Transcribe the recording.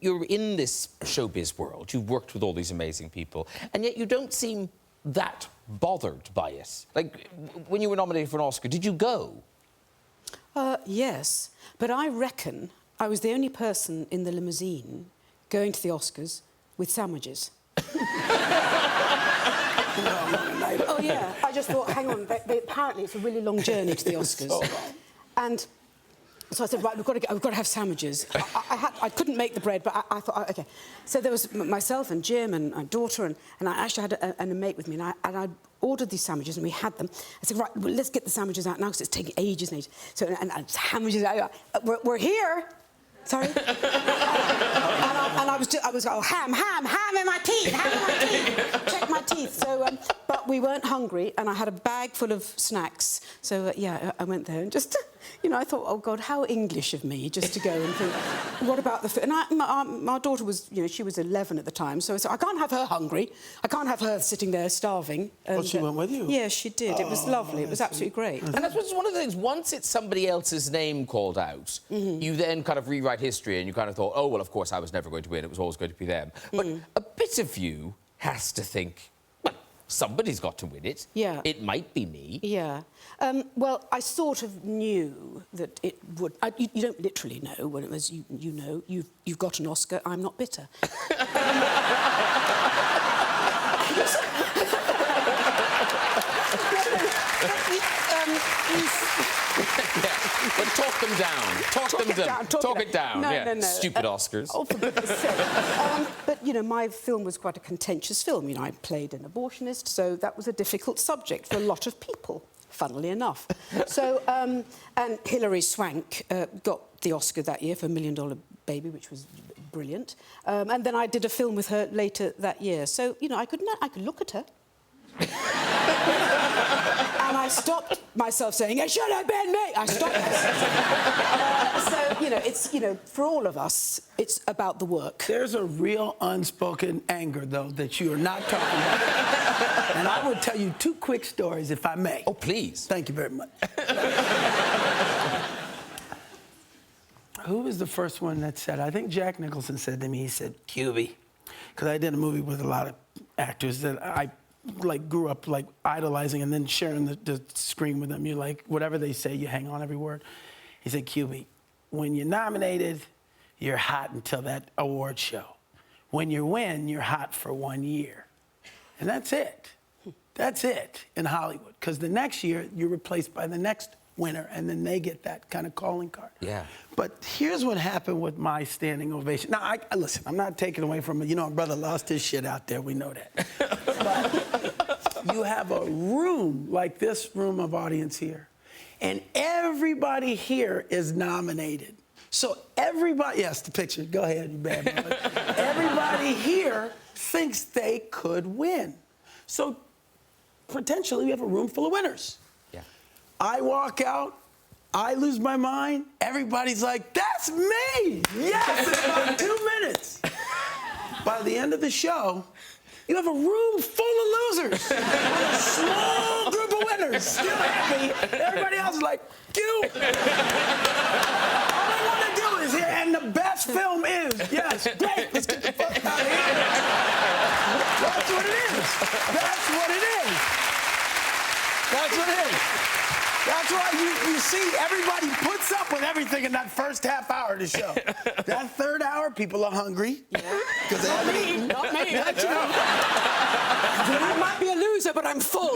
You're in this showbiz world, you've worked with all these amazing people, and yet you don't seem that bothered by it. Like, when you were nominated for an Oscar, did you go? Yes, but I reckon I was the only person in the limousine going to the Oscars with sandwiches. Oh, yeah. I just thought, hang on, apparently it's a really long journey to the Oscars. And so I said, right, we've got to have sandwiches. I couldn't make the bread, but I thought, oh, OK. So there was myself and Jim and my daughter, and I actually had a mate with me, and I ordered these sandwiches, and we had them. I said, right, well, let's get the sandwiches out now, because it's taking ages and ages. So, and sandwiches, we're here. Sorry? and I was oh, ham in my teeth, check my teeth. So, but we weren't hungry, and I had a bag full of snacks. So, yeah, I went there and just, you know, I thought, oh, God, how English of me, just to go and think, what about the food? And my daughter was, you know, she was 11 at the time, so I said, I can't have her hungry. I can't have her sitting there starving. And, well, she went with you? Yeah, she did. It was lovely. It was absolutely great. And that's one of the things, once it's somebody else's name called out, you then kind of rewrite history, and you kind of thought, oh, well, of course, I was never going to win. It was always going to be them. But a bit of you has to think, well, somebody's got to win it. Yeah. It might be me. Yeah. Well, I sort of knew that it would... you don't literally know when it was, you know, you've got an Oscar, I'm not bitter. But talk them down. Talk it down. No. Stupid Oscars. Oh, for goodness sake. But, you know, my film was quite a contentious film. You know, I played an abortionist, so that was a difficult subject for a lot of people, funnily enough. So, and Hilary Swank got the Oscar that year for $1 Million Baby, which was brilliant. And then I did a film with her later that year. So, you know, I could look at her. And I stopped myself saying, it should have been me! I stopped myself. So, you know, it's, you know, for all of us, it's about the work. There's a real unspoken anger, though, that you are not talking about. And I will tell you 2 quick stories, if I may. Oh, please. Thank you very much. Who was the first one that said, I think Jack Nicholson said to me, he said, Cubie, because I did a movie with a lot of actors that I grew up idolizing, and then sharing the screen with them. You're like, whatever they say, you hang on every word. He said, Cubie, when you're nominated, you're hot until that award show. When you win, you're hot for 1 year. And that's it. That's it in Hollywood. Because the next year, you're replaced by the next winner, and then they get that kind of calling card. Yeah. But here's what happened with my standing ovation. Now, listen, I'm not taking away from it. You know, my brother lost his shit out there. We know that. But you have a room like this room of audience here, and everybody here is nominated. So everybody, yes, the picture. Go ahead, you bad boy. Everybody here thinks they could win. So potentially we have a room full of winners. Yeah. I walk out, I lose my mind, everybody's like, that's me! Yes, in about 2 minutes. By the end of the show, you have a room full of losers with a small group of winners, still happy. Everybody else is like, you. All I want to do is hear, and the best film is, yes, great, let's get the fuck out of here. That's what it is. That's what it is. That's what it is. That's why you see everybody puts up with everything in that first half hour of the show. That third hour, people are hungry. Yeah. Not me. Not me. I might be a loser, but I'm full.